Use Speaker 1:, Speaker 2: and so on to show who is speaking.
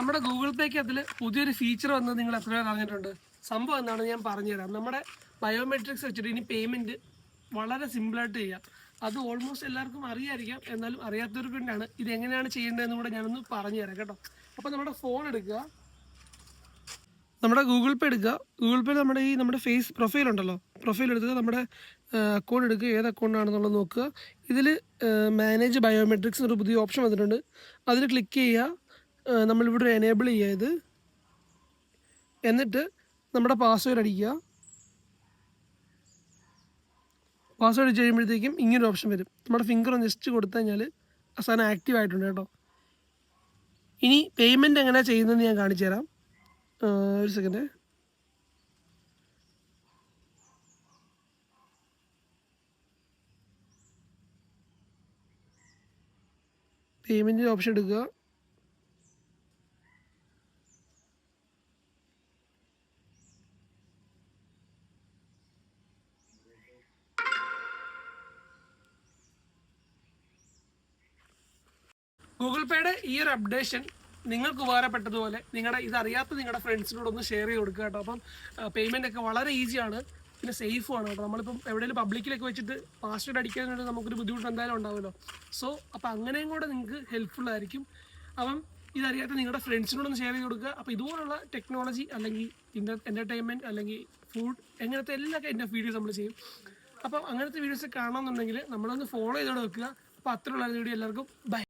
Speaker 1: നമ്മുടെ ഗൂഗിൾ പേക്ക് അതിൽ പുതിയൊരു ഫീച്ചർ വന്നത് നിങ്ങൾ എത്ര പേർ അറിഞ്ഞിട്ടുണ്ട്? സംഭവം എന്താണെന്ന് ഞാൻ പറഞ്ഞുതരാം. നമ്മുടെ ബയോമെട്രിക്സ് വെച്ചിട്ട് ഇനി പേയ്മെൻറ്റ് വളരെ സിമ്പിളായിട്ട് ചെയ്യാം. അത് ഓൾമോസ്റ്റ് എല്ലാവർക്കും അറിയായിരിക്കാം, എന്നാലും അറിയാത്തവർക്ക് വേണ്ടിയാണ് ഇത് എങ്ങനെയാണ് ചെയ്യേണ്ടതെന്ന് കൂടെ ഞാനൊന്ന് പറഞ്ഞു തരാം കേട്ടോ. അപ്പോൾ നമ്മുടെ ഫോൺ എടുക്കുക, നമ്മുടെ ഗൂഗിൾ പേ എടുക്കുക. ഗൂഗിൾ പേയിൽ നമ്മുടെ ഫേസ് പ്രൊഫൈൽ ഉണ്ടല്ലോ, പ്രൊഫൈൽ എടുക്കുക, നമ്മുടെ അക്കൗണ്ട് എടുക്കുക, ഏത് അക്കൗണ്ടാണെന്നുള്ളത് നോക്കുക. ഇതിൽ മാനേജ് ബയോമെട്രിക്സ് എന്നൊരു പുതിയ ഓപ്ഷൻ വന്നിട്ടുണ്ട്. അതിൽ ക്ലിക്ക് ചെയ്യുക. നമ്മളിവിടെ എനേബിൾ ചെയ്യുക ഇത്. എന്നിട്ട് നമ്മുടെ പാസ്വേഡ് അടിക്കുക. പാസ്വേഡ് അടിച്ച് കഴിയുമ്പോഴത്തേക്കും ഇങ്ങനൊരു ഓപ്ഷൻ വരും. നമ്മുടെ ഫിംഗർ ഒന്ന് ജസ്റ്റ് കൊടുത്തു കഴിഞ്ഞാൽ ആ സാധനം ആക്റ്റീവ് ആയിട്ടുണ്ട് കേട്ടോ. ഇനി പേയ്മെൻറ്റ് എങ്ങനെയാണ് ചെയ്യുന്നതെന്ന് ഞാൻ കാണിച്ചു തരാം. ഒരു സെക്കൻഡ്. പേയ്മെൻറ്റിൻ്റെ ഓപ്ഷൻ എടുക്കുക. ഗൂഗിൾ പേയുടെ ഈ ഒരു അപ്ഡേഷൻ നിങ്ങൾക്ക് ഉപകാരപ്പെട്ടതുപോലെ ഇതറിയാത്ത നിങ്ങളുടെ ഫ്രണ്ട്സിനോടൊന്ന് ഷെയർ ചെയ്ത് കൊടുക്കുക കേട്ടോ. അപ്പം പേയ്മെൻ്റ് ഒക്കെ വളരെ ഈസിയാണ്, പിന്നെ സേഫുമാണ് കേട്ടോ. നമ്മളിപ്പം എവിടെയെങ്കിലും പബ്ലിക്കിലൊക്കെ വെച്ചിട്ട് പാസ്വേഡ് അടിക്കാനായിട്ട് നമുക്കൊരു ബുദ്ധിമുട്ട് എന്തായാലും ഉണ്ടാവുമല്ലോ. സോ അപ്പോൾ അങ്ങനെയും കൂടെ നിങ്ങൾക്ക് ഹെൽപ്ഫുൾ ആയിരിക്കും. അപ്പം ഇതറിയാത്ത നിങ്ങളുടെ ഫ്രണ്ട്സിനോടൊന്ന് ഷെയർ ചെയ്ത് കൊടുക്കുക. അപ്പോൾ ഇതുപോലുള്ള ടെക്നോളജി അല്ലെങ്കിൽ എൻ്റർടൈൻമെൻറ്റ് അല്ലെങ്കിൽ ഫുഡ് എങ്ങനത്തെ എല്ലാ എൻ്റെ വീഡിയോസ് നമ്മൾ ചെയ്യും. അപ്പം അങ്ങനത്തെ വീഡിയോസ് കാണണമെന്നുണ്ടെങ്കിൽ നമ്മളൊന്ന് ഫോളോ ചെയ്തോടെ വെക്കുക. അപ്പോൾ അത്രയുള്ള വീഡിയോ എല്ലാവർക്കും ബൈ.